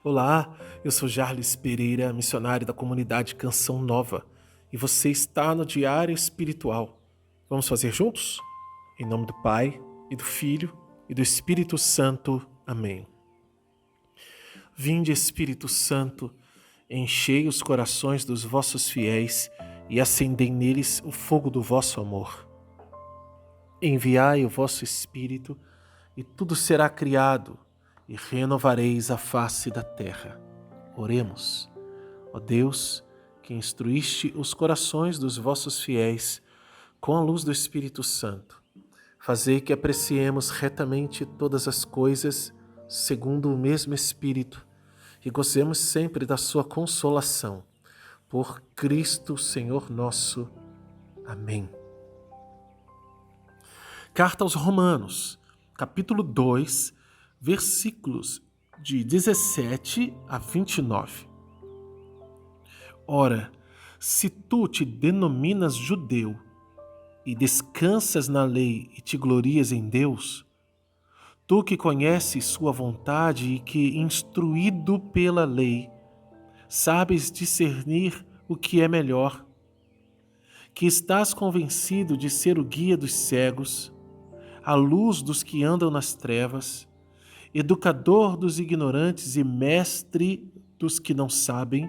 Olá, eu sou Jarles Pereira, missionário da comunidade Canção Nova, e você está no Diário Espiritual. Vamos fazer juntos? Em nome do Pai, e do Filho, e do Espírito Santo. Amém. Vinde, Espírito Santo, enchei os corações dos vossos fiéis e acendei neles o fogo do vosso amor. Enviai o vosso Espírito, e tudo será criado, e renovareis a face da terra. Oremos. Ó Deus, que instruíste os corações dos vossos fiéis com a luz do Espírito Santo, fazei que apreciemos retamente todas as coisas segundo o mesmo Espírito e gozemos sempre da sua consolação. Por Cristo Senhor nosso. Amém. Carta aos Romanos, capítulo 2, versículos de 17 a 29. Ora, se tu te denominas judeu e descansas na lei e te glorias em Deus, tu que conheces sua vontade e que, instruído pela lei, sabes discernir o que é melhor, que estás convencido de ser o guia dos cegos, a luz dos que andam nas trevas, educador dos ignorantes e mestre dos que não sabem,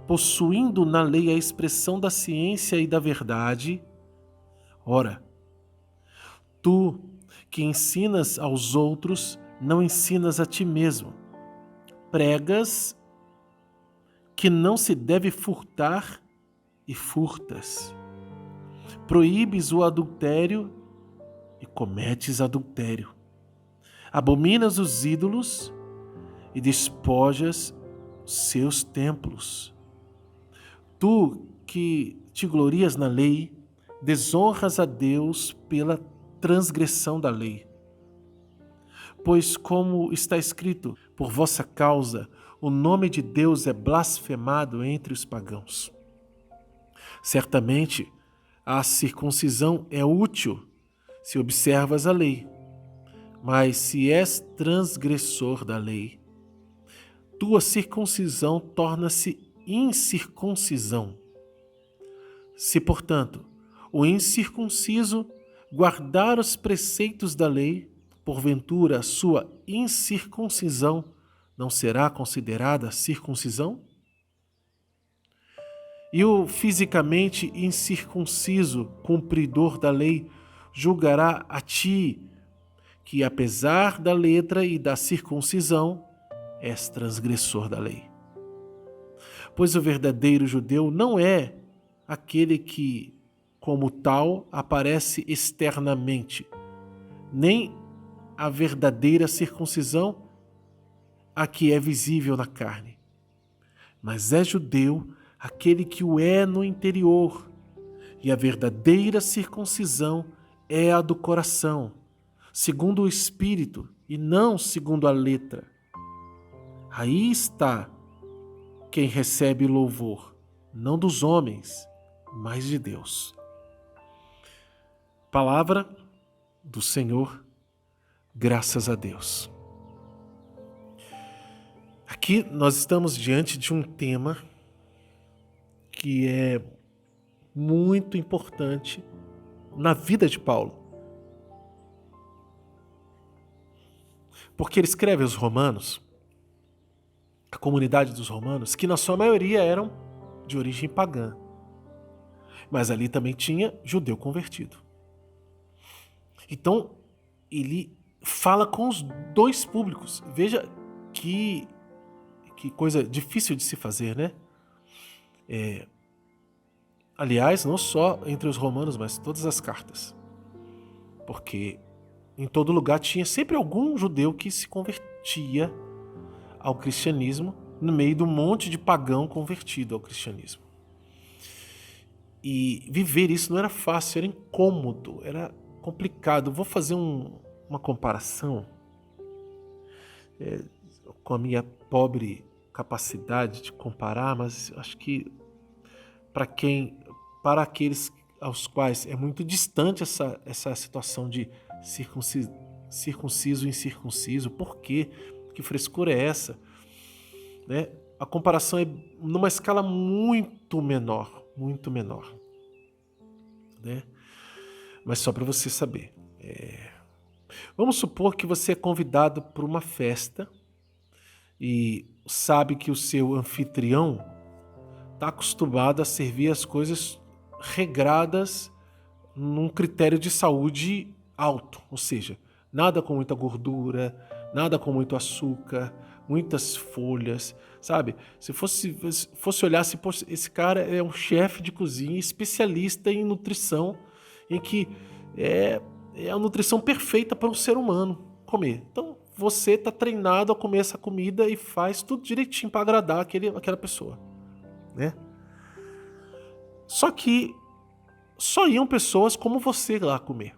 possuindo na lei a expressão da ciência e da verdade. Ora, tu que ensinas aos outros, não ensinas a ti mesmo. Pregas que não se deve furtar e furtas. Proíbes o adultério e cometes adultério. Abominas os ídolos e despojas seus templos. Tu que te glorias na lei, desonras a Deus pela transgressão da lei. Pois, como está escrito, por vossa causa, o nome de Deus é blasfemado entre os pagãos. Certamente, a circuncisão é útil se observas a lei, mas se és transgressor da lei, tua circuncisão torna-se incircuncisão. Se, portanto, o incircunciso guardar os preceitos da lei, porventura a sua incircuncisão não será considerada circuncisão? E o fisicamente incircunciso, cumpridor da lei, julgará a ti, que apesar da letra e da circuncisão, és transgressor da lei. Pois o verdadeiro judeu não é aquele que, como tal, aparece externamente, nem a verdadeira circuncisão, a que é visível na carne. Mas é judeu aquele que o é no interior, e a verdadeira circuncisão é a do coração, segundo o Espírito e não segundo a letra. Aí está quem recebe louvor, não dos homens, mas de Deus. Palavra do Senhor, graças a Deus. Aqui nós estamos diante de um tema que é muito importante na vida de Paulo. Porque ele escreve aos Romanos, a comunidade dos romanos, que na sua maioria eram de origem pagã. Mas ali também tinha judeu convertido. Então, ele fala com os dois públicos. Veja que coisa difícil de se fazer, né? Aliás, não só entre os romanos, mas todas as cartas. Porque em todo lugar tinha sempre algum judeu que se convertia ao cristianismo no meio de um monte de pagão convertido ao cristianismo. E viver isso não era fácil, era incômodo, era complicado. Vou fazer uma comparação com a minha pobre capacidade de comparar, mas acho que para aqueles aos quais é muito distante essa situação de circunciso e incircunciso, por quê? Que frescura é essa? Né? A comparação é numa escala muito menor, né? Mas só para você saber. Vamos supor que você é convidado para uma festa e sabe que o seu anfitrião está acostumado a servir as coisas regradas num critério de saúde alto, ou seja, nada com muita gordura, nada com muito açúcar, muitas folhas, sabe? Se fosse olhar, se esse cara é um chefe de cozinha especialista em nutrição, em que é a nutrição perfeita para um ser humano comer. Então, você está treinado a comer essa comida e faz tudo direitinho para agradar aquela pessoa, né? Só que só iam pessoas como você lá comer.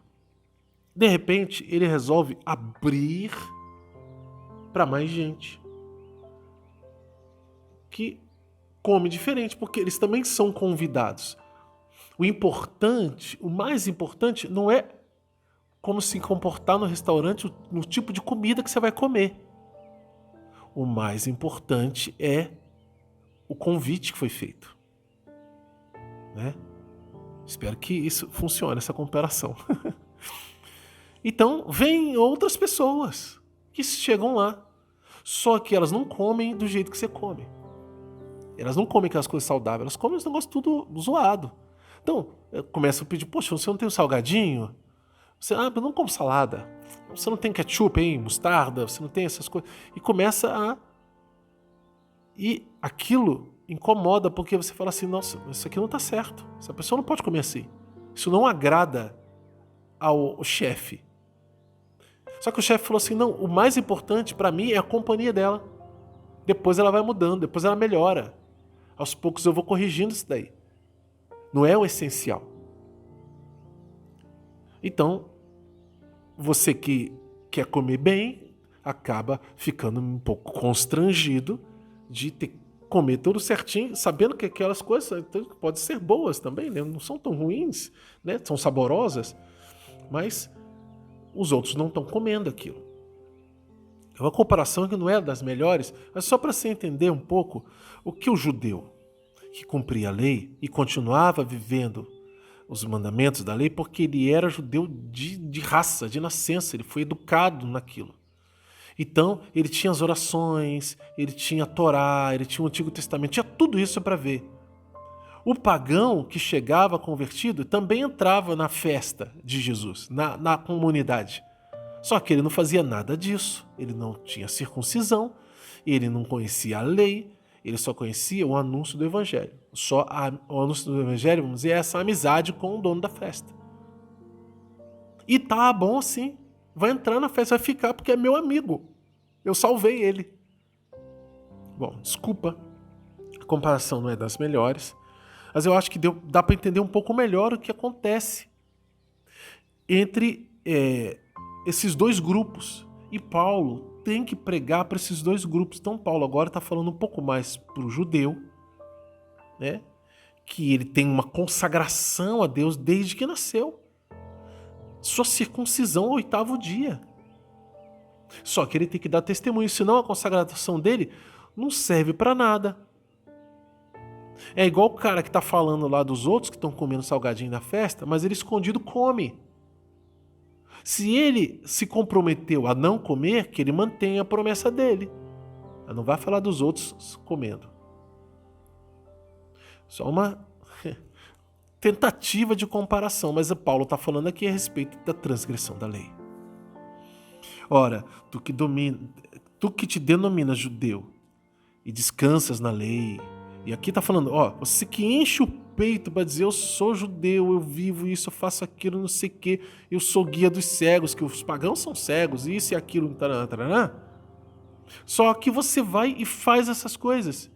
De repente, ele resolve abrir para mais gente que come diferente, porque eles também são convidados. O mais importante não é como se comportar no restaurante, no tipo de comida que você vai comer. O mais importante é o convite que foi feito, né? Espero que isso funcione, essa comparação. Então, vem outras pessoas que chegam lá, só que elas não comem do jeito que você come. Elas não comem aquelas coisas saudáveis, elas comem os negócios tudo zoado. Então, começa a pedir, poxa, você não tem um salgadinho? Eu não como salada. Você não tem ketchup, hein? Mostarda, você não tem essas coisas. E começa a... E aquilo incomoda, porque você fala assim, nossa, isso aqui não tá certo. Essa pessoa não pode comer assim. Isso não agrada ao chefe. Só que o chefe falou assim, não, o mais importante pra mim é a companhia dela. Depois ela vai mudando, depois ela melhora. Aos poucos eu vou corrigindo isso daí. Não é o essencial. Então, você que quer comer bem, acaba ficando um pouco constrangido de ter que comer tudo certinho, sabendo que aquelas coisas podem ser boas também, né? Não são tão ruins, né? São saborosas, mas os outros não estão comendo aquilo. É uma comparação que não é das melhores, mas só para você entender um pouco o que o judeu que cumpria a lei e continuava vivendo os mandamentos da lei, porque ele era judeu de raça, de nascença, ele foi educado naquilo. Então, ele tinha as orações, ele tinha a Torá, ele tinha o Antigo Testamento, tinha tudo isso para ver. O pagão que chegava convertido também entrava na festa de Jesus, na comunidade. Só que ele não fazia nada disso, ele não tinha circuncisão, ele não conhecia a lei, ele só conhecia o anúncio do evangelho. O anúncio do evangelho, vamos dizer, é essa amizade com o dono da festa. E tá bom assim, vai entrar na festa, vai ficar porque é meu amigo. Eu salvei ele. Bom, desculpa, a comparação não é das melhores, mas eu acho que dá para entender um pouco melhor o que acontece entre esses dois grupos. E Paulo tem que pregar para esses dois grupos. Então Paulo agora está falando um pouco mais para o judeu, né? Que ele tem uma consagração a Deus desde que nasceu. Sua circuncisão ao 8º dia. Só que ele tem que dar testemunho, senão a consagração dele não serve para nada. É igual o cara que está falando lá dos outros que estão comendo salgadinho na festa, mas ele escondido come. Se ele se comprometeu a não comer, que ele mantenha a promessa dele. Ele não vai falar dos outros comendo. Só uma tentativa de comparação, mas o Paulo está falando aqui a respeito da transgressão da lei. Ora, tu que te denomina judeu e descansas na lei, e aqui está falando, você que enche o peito para dizer eu sou judeu, eu vivo isso, eu faço aquilo, não sei o que, eu sou guia dos cegos, que os pagãos são cegos, isso e aquilo, taranã. Só que você vai e faz essas coisas.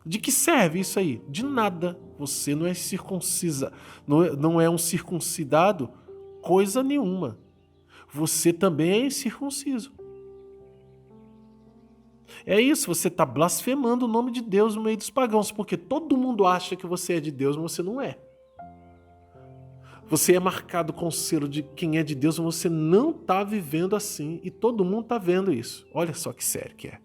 De que serve isso aí? De nada. Você não é circuncisa, não é um circuncidado coisa nenhuma. Você também é incircunciso. É isso, você está blasfemando o nome de Deus no meio dos pagãos, porque todo mundo acha que você é de Deus, mas você não é. Você é marcado com o selo de quem é de Deus, mas você não está vivendo assim. E todo mundo está vendo isso. Olha só que sério que é.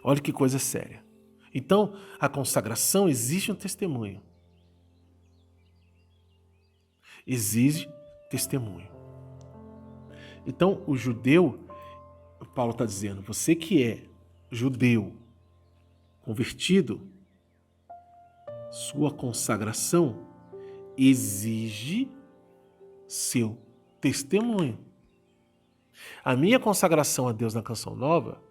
Olha que coisa séria. Então, a consagração exige um testemunho. Exige testemunho. Então, o judeu, Paulo está dizendo, você que é judeu, convertido, sua consagração exige seu testemunho. A minha consagração a Deus na Canção Nova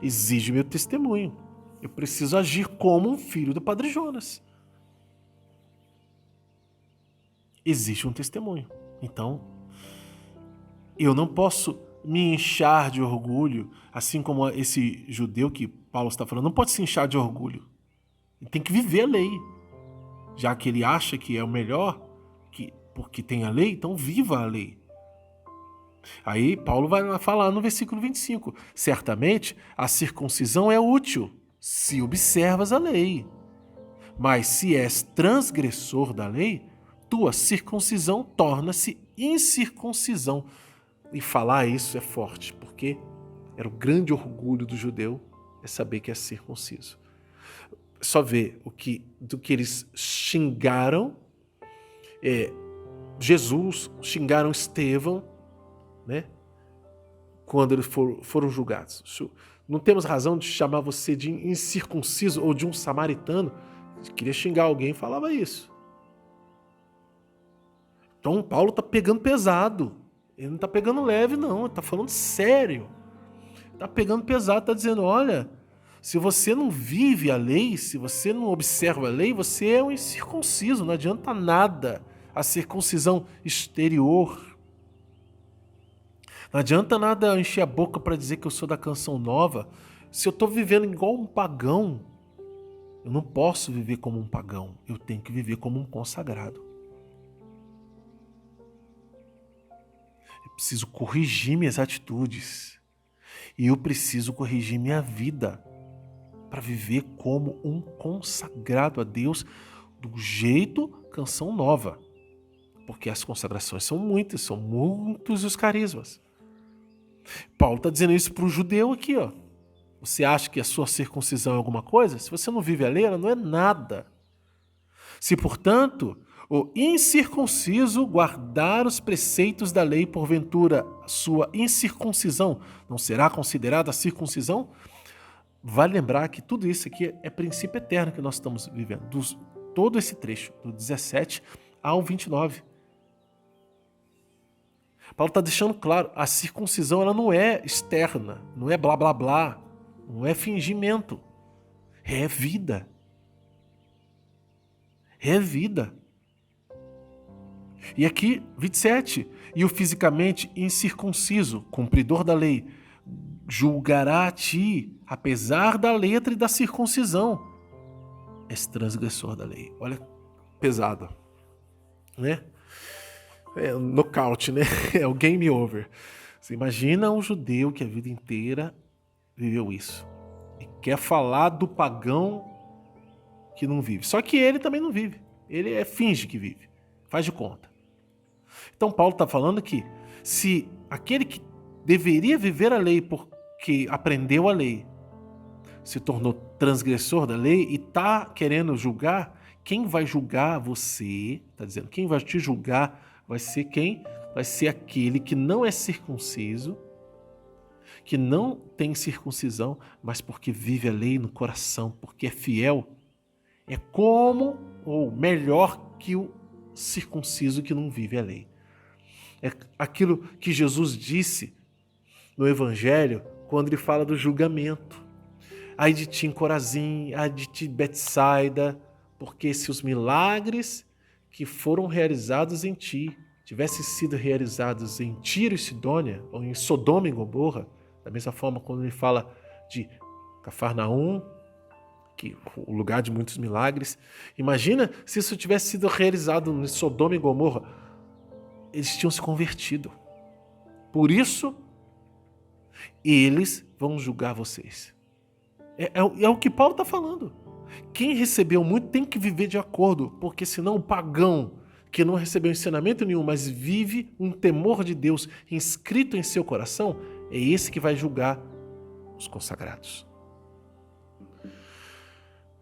exige meu testemunho. Eu preciso agir como um filho do Padre Jonas. Existe um testemunho. Então, eu não posso me inchar de orgulho, assim como esse judeu que Paulo está falando, não pode se inchar de orgulho. Ele tem que viver a lei. Já que ele acha que é o melhor, porque tem a lei, então viva a lei. Aí Paulo vai falar no versículo 25, certamente a circuncisão é útil, se observas a lei. Mas se és transgressor da lei, tua circuncisão torna-se incircuncisão. E falar isso é forte, porque era o grande orgulho do judeu, é saber que é circunciso. Só ver do que eles xingaram Jesus, xingaram Estevão, né? Quando eles foram julgados. Não temos razão de chamar você de incircunciso ou de um samaritano. Se queria xingar alguém, falava isso. Então Paulo está pegando pesado. Ele não está pegando leve, não. Ele está falando sério. Está pegando pesado, está dizendo, olha, se você não vive a lei, se você não observa a lei, você é um incircunciso, não adianta nada a circuncisão exterior. Não adianta nada encher a boca para dizer que eu sou da Canção Nova. Se eu estou vivendo igual um pagão, eu não posso viver como um pagão. Eu tenho que viver como um consagrado. Eu preciso corrigir minhas atitudes. E eu preciso corrigir minha vida para viver como um consagrado a Deus do jeito Canção Nova. Porque as consagrações são muitos os carismas. Paulo está dizendo isso para o judeu aqui, ó. Você acha que a sua circuncisão é alguma coisa? Se você não vive a lei, ela não é nada. Se, portanto, o incircunciso guardar os preceitos da lei, porventura, sua incircuncisão não será considerada circuncisão? Vale lembrar que tudo isso aqui é princípio eterno que nós estamos vivendo. Todo esse trecho, do 17 ao 29. Paulo está deixando claro, a circuncisão ela não é externa, não é blá blá blá, não é fingimento, é vida. É vida. E aqui, 27, e o fisicamente incircunciso, cumpridor da lei, julgará a ti, apesar da letra e da circuncisão. És transgressor da lei. Olha, pesado, né? É um nocaute, né? É o game over. Você imagina um judeu que a vida inteira viveu isso. E quer falar do pagão que não vive. Só que ele também não vive. Ele finge que vive. Faz de conta. Então Paulo está falando que se aquele que deveria viver a lei porque aprendeu a lei se tornou transgressor da lei e está querendo julgar, quem vai julgar você, está dizendo, quem vai te julgar vai ser quem? Vai ser aquele que não é circunciso, que não tem circuncisão, mas porque vive a lei no coração, porque é fiel. É como, ou melhor que o circunciso que não vive a lei. É aquilo que Jesus disse no Evangelho, quando ele fala do julgamento. Ai de ti, Corazim, ai de ti, Betsaida, porque se os milagres que foram realizados em ti tivessem sido realizados em Tiro e Sidônia, ou em Sodoma e Gomorra, da mesma forma quando ele fala de Cafarnaum, que o lugar de muitos milagres, imagina se isso tivesse sido realizado em Sodoma e Gomorra, eles tinham se convertido. Por isso, eles vão julgar vocês. É o que Paulo está falando. Quem recebeu muito tem que viver de acordo, porque senão o pagão, que não recebeu ensinamento nenhum, mas vive um temor de Deus inscrito em seu coração, é esse que vai julgar os consagrados.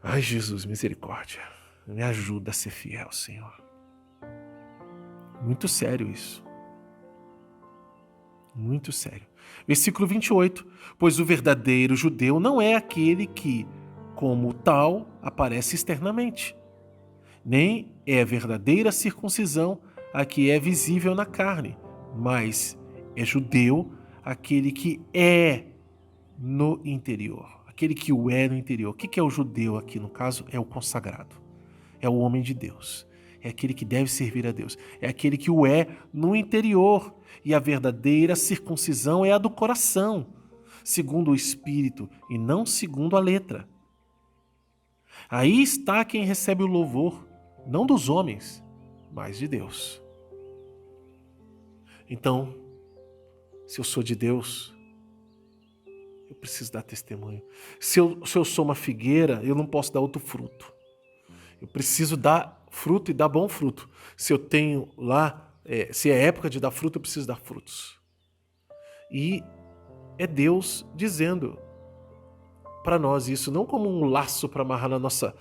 Ai, Jesus, misericórdia. Me ajuda a ser fiel, Senhor. Muito sério isso. Muito sério. Versículo 28. Pois o verdadeiro judeu não é aquele que, como tal, aparece externamente, nem é a verdadeira circuncisão a que é visível na carne, mas é judeu aquele que é no interior. Aquele que o é no interior. O que é o judeu aqui, no caso? É o consagrado. É o homem de Deus. É aquele que deve servir a Deus. É aquele que o é no interior. E a verdadeira circuncisão é a do coração, segundo o Espírito e não segundo a letra. Aí está quem recebe o louvor, não dos homens, mas de Deus. Então, se eu sou de Deus, eu preciso dar testemunho. Se eu sou uma figueira, eu não posso dar outro fruto. Eu preciso dar fruto e dar bom fruto. Se eu tenho lá, se é época de dar fruto, eu preciso dar frutos. E é Deus dizendo para nós isso, não como um laço para amarrar na nossa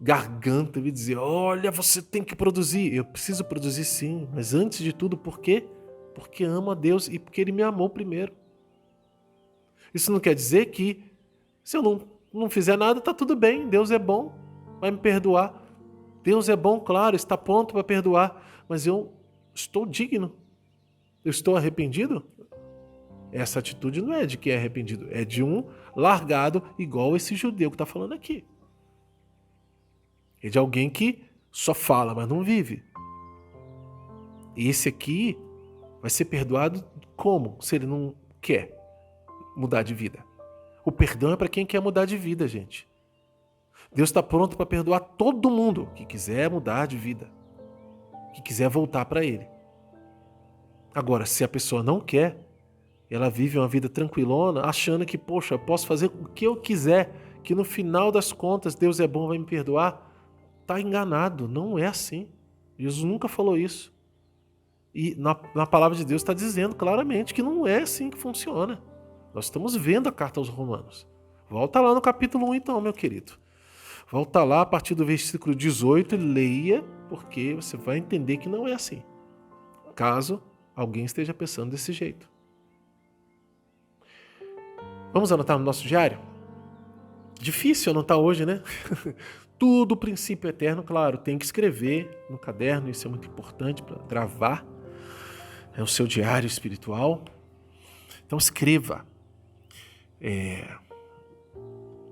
garganta e dizer, olha, você tem que produzir. Eu preciso produzir sim, mas antes de tudo, por quê? Porque amo a Deus e porque Ele me amou primeiro. Isso não quer dizer que se eu não fizer nada, está tudo bem, Deus é bom, vai me perdoar. Deus é bom, claro, está pronto para perdoar, mas eu estou digno, eu estou arrependido? Essa atitude não é de quem é arrependido, é de um largado igual esse judeu que está falando aqui. É de alguém que só fala, mas não vive. E esse aqui vai ser perdoado como? Se ele não quer mudar de vida. O perdão é para quem quer mudar de vida, gente. Deus está pronto para perdoar todo mundo que quiser mudar de vida, que quiser voltar para Ele. Agora, se a pessoa não quer, ela vive uma vida tranquilona, achando que, poxa, eu posso fazer o que eu quiser, que no final das contas Deus é bom, vai me perdoar, está enganado, não é assim. Jesus nunca falou isso. E na palavra de Deus está dizendo claramente que não é assim que funciona. Nós estamos vendo a carta aos Romanos. Volta lá no capítulo 1 então, meu querido. Volta lá a partir do versículo 18 e leia, porque você vai entender que não é assim. Caso alguém esteja pensando desse jeito. Vamos anotar no nosso diário? Difícil anotar hoje, né? Tudo princípio eterno, claro, tem que escrever no caderno, isso é muito importante para gravar. É o seu diário espiritual. Então escreva.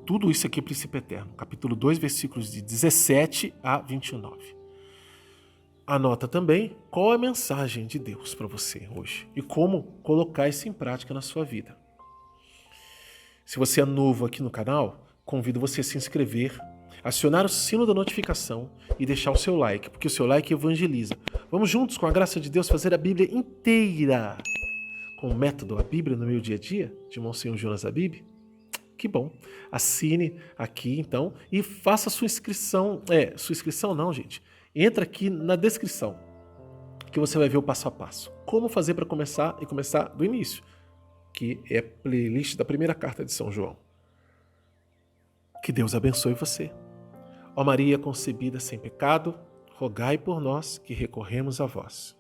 Tudo isso aqui é princípio eterno. Capítulo 2, versículos de 17 a 29. Anota também qual é a mensagem de Deus para você hoje e como colocar isso em prática na sua vida. Se você é novo aqui no canal, convido você a se inscrever, acionar o sino da notificação e deixar o seu like, porque o seu like evangeliza. Vamos juntos, com a graça de Deus, fazer a Bíblia inteira com o método A Bíblia no Meu Dia a Dia, de Monsenhor Jonas Abib? Que bom. Assine aqui, então, e faça sua inscrição. Sua inscrição não, gente. Entra aqui na descrição, que você vai ver o passo a passo. Como fazer para começar e começar do início, que é a playlist da primeira carta de São João. Que Deus abençoe você. Ó Maria concebida sem pecado, rogai por nós que recorremos a vós.